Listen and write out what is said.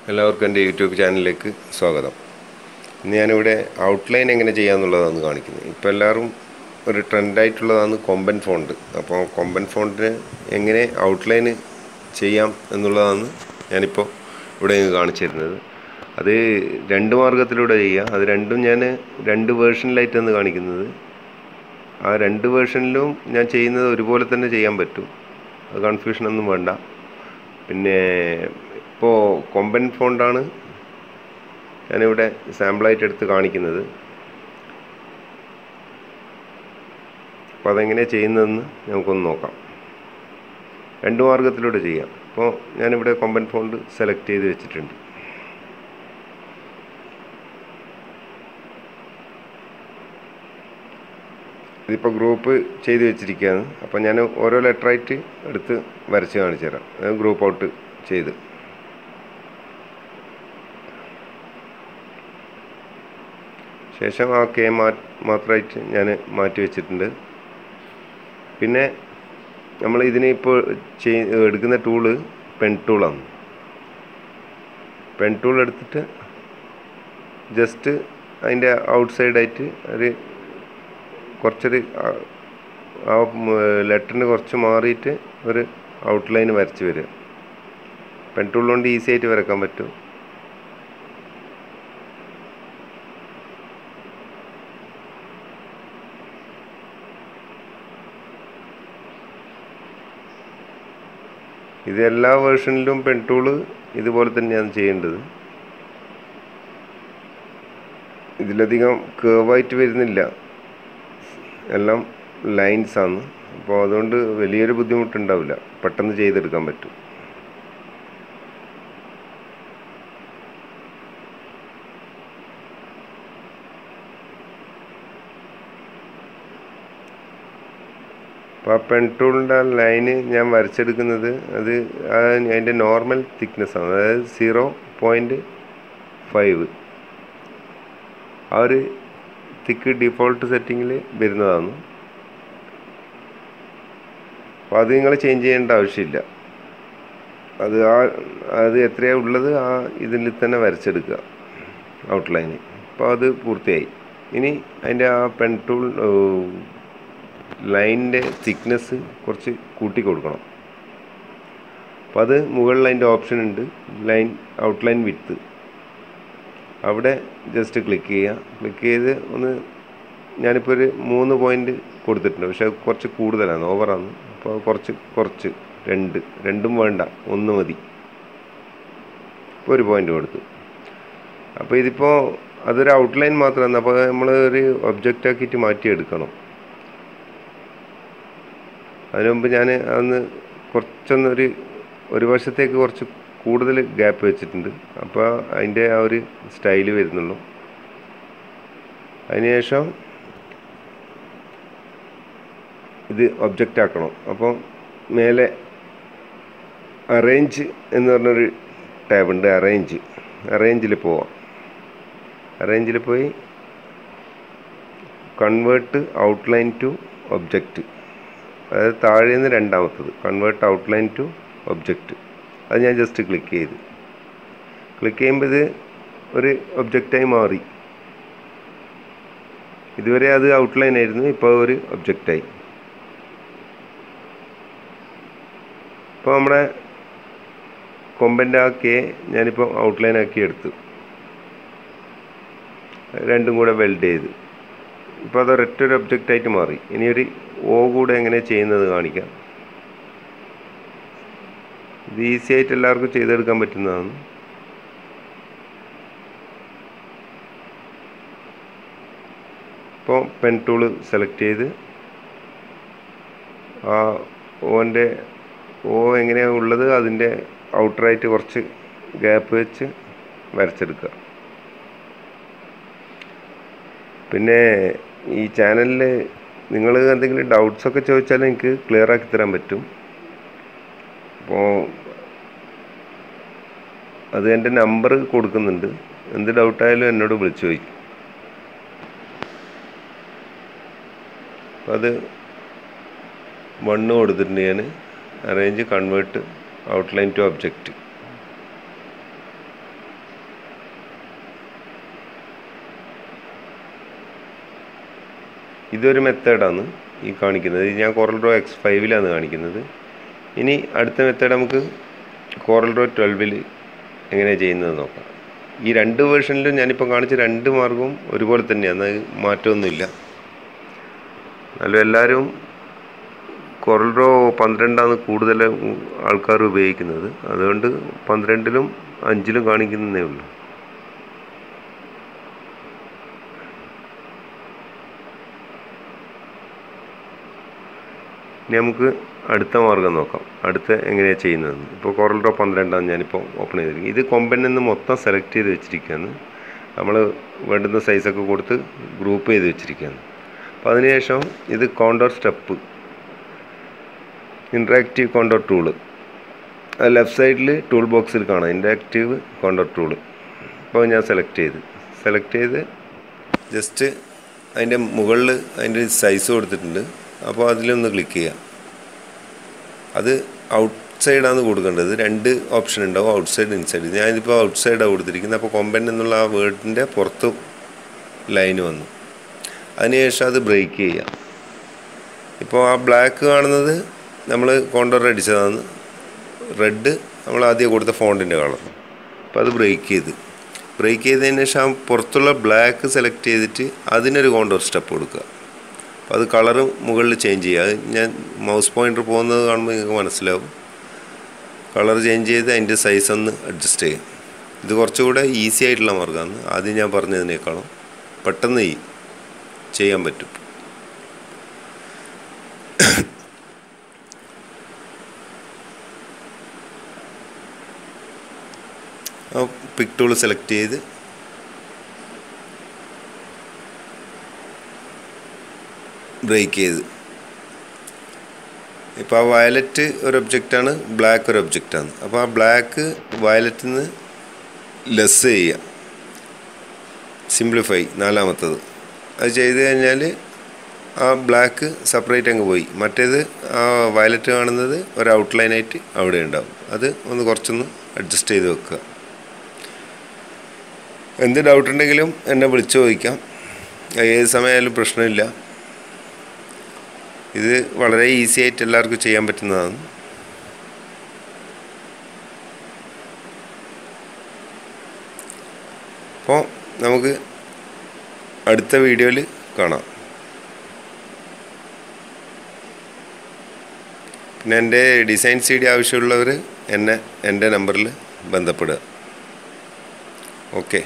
എല്ലാവർക്കും എൻ്റെ യൂട്യൂബ് ചാനലിലേക്ക് സ്വാഗതം. ഇന്ന് ഞാനിവിടെ ഔട്ട്ലൈൻ എങ്ങനെ ചെയ്യാമെന്നുള്ളതാണ് കാണിക്കുന്നത്. ഇപ്പോൾ എല്ലാവരും ഒരു ട്രെൻഡായിട്ടുള്ളതാണ് കൊമ്പൻ ഫോണ്ട്. അപ്പോൾ കൊമ്പൻ ഫോണ്ടിന് എങ്ങനെ ഔട്ട്ലൈന് ചെയ്യാം എന്നുള്ളതാണ് ഞാനിപ്പോൾ ഇവിടെ കാണിച്ചു തരുന്നത്. അത് രണ്ട് മാർഗത്തിലൂടെ ചെയ്യാം. അത് രണ്ടും ഞാൻ രണ്ട് വേർഷനിലായിട്ടാണ് കാണിക്കുന്നത്. ആ രണ്ട് വേർഷനിലും ഞാൻ ചെയ്യുന്നത് ഒരുപോലെ തന്നെ ചെയ്യാൻ പറ്റും. അത് കൺഫ്യൂഷനൊന്നും വേണ്ട. പിന്നെ ഇപ്പോൾ കൊമ്പൻ ഫോണ്ടാണ് ഞാനിവിടെ സാമ്പിളായിട്ട് എടുത്ത് കാണിക്കുന്നത്. അപ്പോൾ അതെങ്ങനെയാണ് ചെയ്യുന്നതെന്ന് നമുക്കൊന്ന് നോക്കാം. രണ്ട് മാർഗത്തിലൂടെ ചെയ്യാം. അപ്പോൾ ഞാനിവിടെ കൊമ്പൻ ഫോണ്ട് സെലക്ട് ചെയ്ത് വെച്ചിട്ടുണ്ട്. ഇതിപ്പോൾ ഗ്രൂപ്പ് ചെയ്ത് വെച്ചിരിക്കുകയാണ്. അപ്പോൾ ഞാൻ ഓരോ ലെറ്ററായിട്ട് എടുത്ത് വരച്ച് കാണിച്ചു തരാം. ഗ്രൂപ്പ് ഔട്ട് ചെയ്ത് ശേഷം ആ കെ മാത്രമായിട്ട് ഞാൻ മാറ്റി വെച്ചിട്ടുണ്ട്. പിന്നെ നമ്മൾ ഇതിന് ഇപ്പോൾ എടുക്കുന്ന ടൂള് പെൻ ടൂളാണ്. പെൻ ടൂൾ എടുത്തിട്ട് ജസ്റ്റ് അതിൻ്റെ ഔട്ട് സൈഡായിട്ട് ഒരു കുറച്ചൊരു ആ ലെറ്ററിന് കുറച്ച് മാറിയിട്ട് ഒരു ഔട്ട്ലൈൻ വരച്ച് വരിക. പെൻ ടൂൾ കൊണ്ട് ഈസി ആയിട്ട് വരക്കാൻ പറ്റും. ഇത് എല്ലാ വേർഷനിലും പെൻ ടൂള് ഇതുപോലെ തന്നെയാണ് ചെയ്യേണ്ടത്. ഇതിലധികം കേർവായിട്ട് വരുന്നില്ല, എല്ലാം ലൈൻസാണ്. അപ്പോൾ അതുകൊണ്ട് വലിയൊരു ബുദ്ധിമുട്ടുണ്ടാവില്ല, പെട്ടെന്ന് ചെയ്തെടുക്കാൻ പറ്റും. അപ്പോൾ ആ പെൻ ടൂളിൻ്റെ ആ ലൈന് ഞാൻ വരച്ചെടുക്കുന്നത് അത് അതിൻ്റെ നോർമൽ തിക്നെസ്സാണ്, അതായത് 0.5 ആ ഒരു തിക്ക് ഡിഫോൾട്ട് സെറ്റിങ്ങിൽ വരുന്നതാണ്. അപ്പോൾ അത് നിങ്ങൾ ചേഞ്ച് ചെയ്യേണ്ട ആവശ്യമില്ല. അത് എത്രയാണ് ഉള്ളത് ആ ഇതിൽ തന്നെ വരച്ചെടുക്കുക ഔട്ട്ലൈന്. അപ്പോൾ അത് പൂർത്തിയായി. ഇനി അതിൻ്റെ ആ പെൻ ടൂൾ ലൈനിൻ്റെ തിക്നെസ് കുറച്ച് കൂട്ടി കൊടുക്കണം. അപ്പോൾ അത് മുകളിൽ അതിൻ്റെ ഓപ്ഷൻ ഉണ്ട്, ഔട്ട്ലൈൻ വിഡ്ത്ത്. അവിടെ ജസ്റ്റ് ക്ലിക്ക് ചെയ്യുക. ക്ലിക്ക് ചെയ്ത് ഒന്ന് ഞാനിപ്പോൾ ഒരു 3 പോയിൻ്റ് കൊടുത്തിട്ടുണ്ട്. പക്ഷേ കുറച്ച് കൂടുതലാണ്, ഓവറാണ്. അപ്പോൾ കുറച്ച് രണ്ടും വേണ്ട, 1 മതി. ഇപ്പോൾ 1 പോയിൻ്റ് കൊടുത്തു. അപ്പോൾ ഇതിപ്പോൾ അതൊരു ഔട്ട്ലൈൻ മാത്രമാണ്. അപ്പോൾ നമ്മൾ ഒരു ഒബ്ജക്റ്റ് ആക്കിയിട്ട് മാറ്റിയെടുക്കണം. അതിനു മുമ്പ് ഞാൻ അതൊന്ന് ഒരു വശത്തേക്ക് കുറച്ച് കൂടുതൽ ഗ്യാപ്പ് വെച്ചിട്ടുണ്ട്. അപ്പോൾ അതിൻ്റെ ആ ഒരു സ്റ്റൈല് വരുന്നുള്ളൂ. അതിനുശേഷം ഇത് ഒബ്ജക്റ്റ് ആക്കണം. അപ്പോൾ മേലെ അറേഞ്ച് എന്ന് പറഞ്ഞൊരു ടാബുണ്ട്, അറേഞ്ചിൽ പോവാം. അറേഞ്ചിൽ പോയി കൺവേർട്ട് ഔട്ട്ലൈൻ ടു ഒബ്ജക്റ്റ്, അതായത് താഴെ നിന്ന് രണ്ടാമത്തത് കൺവേർട്ട് ഔട്ട്ലൈൻ ടു ഒബ്ജക്റ്റ്. അത് ഞാൻ ജസ്റ്റ് ക്ലിക്ക് ചെയ്യുമ്പോൾ ഇത് ഒരു ഒബ്ജക്റ്റായി മാറി. ഇതുവരെ അത് ഔട്ട്ലൈൻ ആയിരുന്നു, ഇപ്പോൾ ഒരു ഒബ്ജക്റ്റായി. ഇപ്പോൾ നമ്മുടെ കൊമ്പൻ്റെ ആ കെ ഞാനിപ്പോൾ ഔട്ട്ലൈൻ ആക്കി എടുത്തു. രണ്ടും കൂടെ വെൽഡ് ചെയ്ത് ഇപ്പോൾ അത് ഒരൊറ്റൊരു ഒബ്ജക്റ്റായിട്ട് മാറി. ഇനി ഒരു ഓ കൂടെ എങ്ങനെ ചെയ്യുന്നത് കാണിക്കാം. ഇത് ഈസി ആയിട്ട് എല്ലാവർക്കും ചെയ്തെടുക്കാൻ പറ്റുന്നതാണ്. ഇപ്പോൾ പെൻ ടൂള് സെലക്ട് ചെയ്ത് ആ ഓ എങ്ങനെയാണ് ഉള്ളത് അതിൻ്റെ ഔട്ടറായിട്ട് കുറച്ച് ഗ്യാപ്പ് വെച്ച് വരച്ചെടുക്കുക. പിന്നെ ഈ ചാനലിൽ നിങ്ങൾ എന്തെങ്കിലും ഡൗട്ട്സൊക്കെ ചോദിച്ചാൽ എനിക്ക് ക്ലിയർ ആക്കി തരാൻ പറ്റും. അപ്പോൾ അത് എൻ്റെ നമ്പർ കൊടുക്കുന്നുണ്ട്. എന്ത് ഡൗട്ടായാലും എന്നോട് വിളിച്ചു ചോദിക്കും. അപ്പോൾ അത് 1 കൊടുത്തിട്ടുണ്ട് ഞാൻ. Arrange convert outline to object. ഇതൊരു മെത്തേഡാണ് ഈ കാണിക്കുന്നത്. ഞാൻ CorelDRAW X5ലാണ് കാണിക്കുന്നത്. ഇനി അടുത്ത മെത്തേഡ് നമുക്ക് CorelDRAW 12ൽ എങ്ങനെയാണ് ചെയ്യുന്നത് നോക്കാം. ഈ രണ്ട് വേർഷനിലും ഞാനിപ്പോൾ കാണിച്ച രണ്ട് മാർഗവും ഒരുപോലെ തന്നെയാണ്, മാറ്റമൊന്നുമില്ല. എന്നാലും എല്ലാവരും CorelDRAW 12 കൂടുതൽ ആൾക്കാർ ഉപയോഗിക്കുന്നത്, അതുകൊണ്ട് 12ലും 5ലും കാണിക്കുന്നതേ ഉള്ളൂ. ഇനി നമുക്ക് അടുത്ത മാർഗം നോക്കാം, അടുത്ത എങ്ങനെയാണ് ചെയ്യുന്നതെന്ന്. ഇപ്പോൾ CorelDRAW 12 ഞാനിപ്പോൾ ഓപ്പൺ ചെയ്തിരിക്കുന്നത്. ഇത് കൊമ്പനിൽ നിന്ന് മൊത്തം സെലക്ട് ചെയ്ത് വെച്ചിരിക്കുകയാണ്. നമ്മൾ വേണ്ടുന്ന സൈസൊക്കെ കൊടുത്ത് ഗ്രൂപ്പ് ചെയ്ത് വെച്ചിരിക്കുകയാണ്. അപ്പോൾ അതിനുശേഷം ഇത് contour step, interactive contour tool, left സൈഡിൽ ടൂൾ ബോക്സിൽ കാണാം ഇൻട്രാക്റ്റീവ് കോണ്ടോർ ടൂള്. അപ്പോൾ ഞാൻ സെലക്ട് ചെയ്ത് ജസ്റ്റ് അതിൻ്റെ മുകളിൽ അതിൻ്റെ സൈസ് കൊടുത്തിട്ടുണ്ട്. അപ്പോൾ അതിലൊന്ന് ക്ലിക്ക് ചെയ്യാം. അത് ഔട്ട് സൈഡാണ് കൊടുക്കേണ്ടത്. രണ്ട് ഓപ്ഷൻ ഉണ്ടാവും, ഔട്ട് സൈഡ് ഇൻസൈഡ്. ഞാനിപ്പോൾ ഔട്ട് സൈഡാണ് കൊടുത്തിരിക്കുന്നത്. അപ്പോൾ കൊമ്പൻ എന്നുള്ള ആ വേർഡിൻ്റെ പുറത്ത് ലൈന് വന്നു. അതിനുശേഷം അത് ബ്രേക്ക് ചെയ്യാം. ഇപ്പോൾ ആ ബ്ലാക്ക് കാണുന്നത് നമ്മൾ കോണ്ടോർ അടിച്ചതാണ്, റെഡ് നമ്മൾ ആദ്യം കൊടുത്ത ഫോണ്ടിൻ്റെ കളർ. അപ്പോൾ അത് ബ്രേക്ക് ചെയ്തതിന് ശേഷം പുറത്തുള്ള ബ്ലാക്ക് സെലക്ട് ചെയ്തിട്ട് അതിനൊരു കോണ്ടോർ സ്റ്റെപ്പ് കൊടുക്കുക. അപ്പോൾ അത് കളറ് മുകളിൽ ചേഞ്ച് ചെയ്യുക. അത് ഞാൻ മൗസ് പോയിൻ്റർ പോകുന്നത് കാണുമ്പോൾ നിങ്ങൾക്ക് മനസ്സിലാവും. കളർ ചേഞ്ച് ചെയ്ത് അതിൻ്റെ സൈസ് ഒന്ന് അഡ്ജസ്റ്റ് ചെയ്യും. ഇത് കുറച്ചുകൂടെ ഈസി ആയിട്ടുള്ള മാർഗ്ഗമാണ്. ആദ്യം ഞാൻ പറഞ്ഞതിനേക്കാളും പെട്ടെന്ന് ചെയ്യാൻ പറ്റും. പിക് ടൂൾ സെലക്ട് ചെയ്ത് ബ്രേക്ക് ചെയ്ത്, ഇപ്പോൾ ആ വയലറ്റ് ഒരു ഒബ്ജക്റ്റാണ്, ബ്ലാക്ക് ഒരു ഒബ്ജക്റ്റാണ്. അപ്പോൾ ആ ബ്ലാക്ക് വയലറ്റിൽ നിന്ന് ലെസ് ചെയ്യുക, സിംപ്ലിഫൈ, നാലാമത്തത്. അത് ചെയ്ത് കഴിഞ്ഞാൽ ആ ബ്ലാക്ക് സെപ്പറേറ്റ് അങ്ങ് പോയി. മറ്റേത് ആ വയലറ്റ് കാണുന്നത് ഒരു ഔട്ട്ലൈനായിട്ട് അവിടെ ഉണ്ടാവും. അത് ഒന്ന് കുറച്ചൊന്ന് അഡ്ജസ്റ്റ് ചെയ്ത് വെക്കുക. എന്ത് ഡൗട്ട് ഉണ്ടെങ്കിലും എന്നെ വിളിച്ചു ചോദിക്കാം, ഏത് സമയമായാലും പ്രശ്നമില്ല. ഇത് വളരെ ഈസി ആയിട്ട് എല്ലാവർക്കും ചെയ്യാൻ പറ്റുന്നതാണ്. അപ്പോൾ നമുക്ക് അടുത്ത വീഡിയോയിൽ കാണാം. പിന്നെ എൻ്റെ ഡിസൈൻ CD ആവശ്യമുള്ളവർ എൻ്റെ നമ്പറിൽ ബന്ധപ്പെടുക. ഓക്കെ.